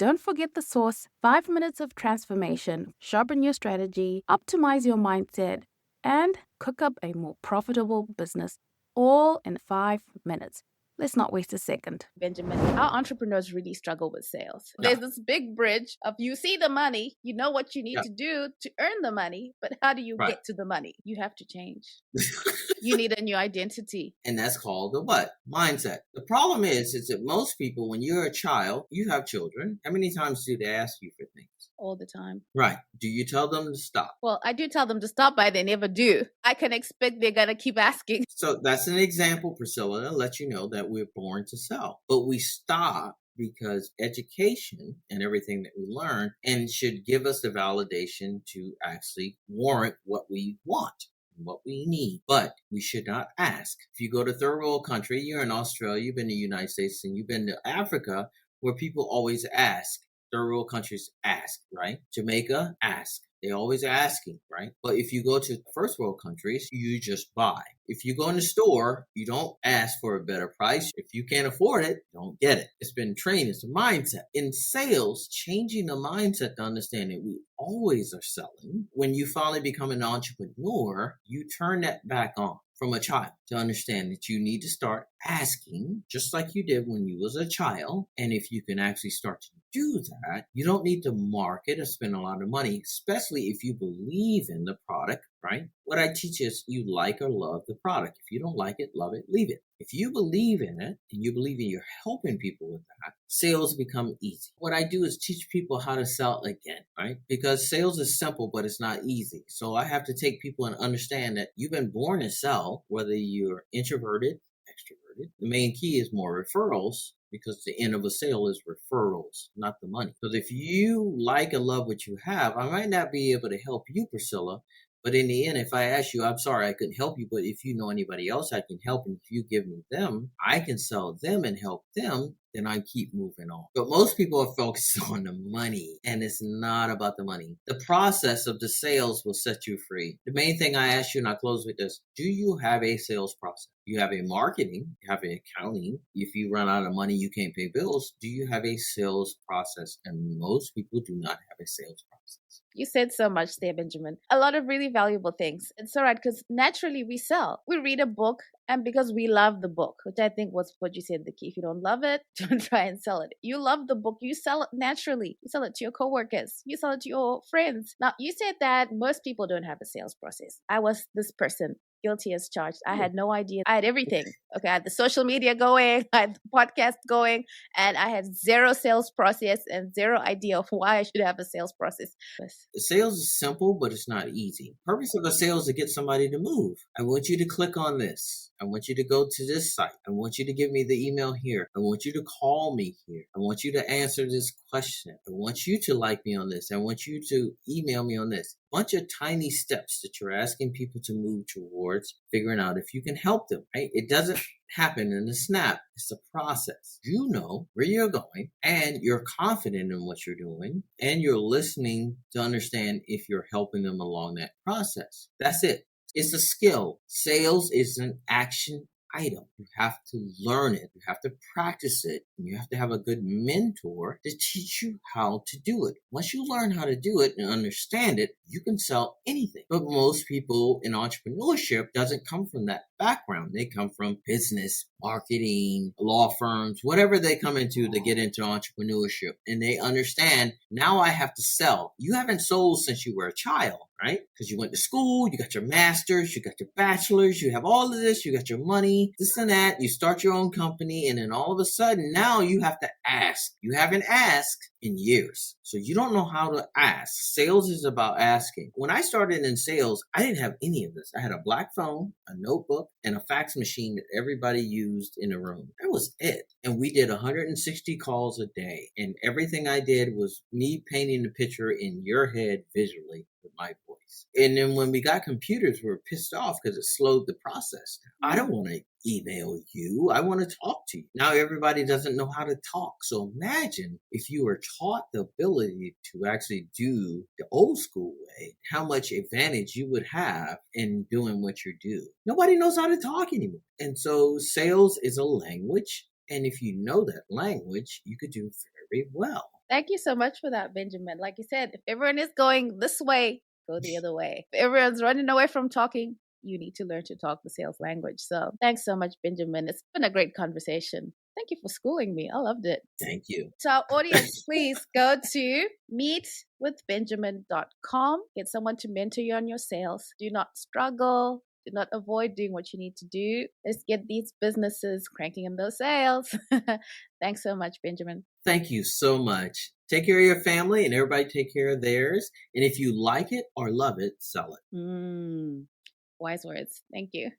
Don't forget the source: 5 minutes of transformation, sharpen your strategy, optimize your mindset, and cook up a more profitable business, all in 5 minutes. Let's not waste a second. Benjamin, our entrepreneurs really struggle with sales. Yeah. There's this big bridge of you see the money, you know what you need to do to earn the money, but how do you get to the money? You have to change. You need a new identity. And that's called the what? Mindset. The problem is that most people, when you're a child, you have children. How many times do they ask you for things? All the time. Right. Do you tell them to stop? Well, I do tell them to stop, but they never do. I can expect they're going to keep asking. So that's an example, Priscilla, to let you know that we're born to sell. But we stop because education and everything that we learn and should give us the validation to actually warrant what we want, what we need. But we should not ask. If you go to third world country, you're in Australia, you've been to the United States, and you've been to Africa, where people always ask. Third world countries ask, right? Jamaica, ask. They're always asking, right? But if you go to first world countries, you just buy. If you go in the store, you don't ask for a better price. If you can't afford it, you don't get it. It's been trained. It's a mindset. In sales, changing the mindset to understand that we always are selling. When you finally become an entrepreneur, you turn that back on from a child to understand that you need to start asking just like you did when you was a child. And if you can actually start to do that, you don't need to market or spend a lot of money, especially if you believe in the product, right? What I teach is you like or love the product. If you don't like it, love it, leave it. If you believe in it and you believe in you're helping people with that, sales become easy. What I do is teach people how to sell again, right? Because sales is simple, but it's not easy. So I have to take people and understand that you've been born to sell, whether you're introverted, extroverted. The main key is more referrals, because the end of a sale is referrals, not the money. Because if you like and love what you have, I might not be able to help you, Priscilla, but in the end, if I ask you, I'm sorry, I couldn't help you, but if you know anybody else I can help, and if you give me them, I can sell them and help them, then I keep moving on. But most people are focused on the money, and it's not about the money. The process of the sales will set you free. The main thing I ask you, and I close with this, do you have a sales process? You have a marketing, you have an accounting. If you run out of money, you can't pay bills. Do you have a sales process? And most people do not have a sales process. You said so much there, Benjamin. A lot of really valuable things. It's all right because naturally we sell. We read a book and because we love the book, which I think was what you said, the key. If you don't love it, don't try and sell it. You love the book, you sell it naturally. You sell it to your coworkers. You sell it to your friends. Now, you said that most people don't have a sales process. I was this person. Guilty as charged. I had no idea. I had everything. Okay, I had the social media going, I had the podcast going, and I had zero sales process and zero idea of why I should have a sales process. Sales is simple, but it's not easy. The purpose of a sale is to get somebody to move. I want you to click on this. I want you to go to this site. I want you to give me the email here. I want you to call me here. I want you to answer this question. I want you to like me on this. I want you to email me on this. Bunch of tiny steps that you're asking people to move towards figuring out if you can help them, right? It doesn't happen in a snap. It's a process. You know where you're going and you're confident in what you're doing and you're listening to understand if you're helping them along that process. That's it. It's a skill. Sales is an action item. You have to learn it. You have to practice it. And you have to have a good mentor to teach you how to do it. Once you learn how to do it and understand it, you can sell anything. But most people in entrepreneurship doesn't come from that background. They come from business, marketing, law firms, whatever they come into to get into entrepreneurship. And they understand, now I have to sell. You haven't sold since you were a child, right? Because you went to school, you got your master's, you got your bachelor's, you have all of this, you got your money, this and that. You start your own company, and then all of a sudden, now you have to ask. You haven't asked in years. So you don't know how to ask. Sales is about asking. When I started in sales, I didn't have any of this. I had a black phone, a notebook, and a fax machine that everybody used in the room. That was it. And we did 160 calls a day. And everything I did was me painting the picture in your head visually with my voice. And then when we got computers, we were pissed off because it slowed the process. I don't want to email you. I want to talk to you. Now everybody doesn't know how to talk. So imagine if you were taught the ability to actually do the old school way, how much advantage you would have in doing what you do. Nobody knows how to talk anymore. And so sales is a language. And if you know that language, you could do very well. Thank you so much for that, Benjamin. Like you said, if everyone is going this way, go the other way. If everyone's running away from talking, you need to learn to talk the sales language. So thanks so much, Benjamin. It's been a great conversation. Thank you for schooling me. I loved it. Thank you. To our audience, please go to meetwithbenjamin.com. Get someone to mentor you on your sales. Do not struggle. Do not avoid doing what you need to do. Let's get these businesses cranking in those sales. Thanks so much, Benjamin. Thank you so much. Take care of your family and everybody take care of theirs. And if you like it or love it, sell it. Wise words. Thank you.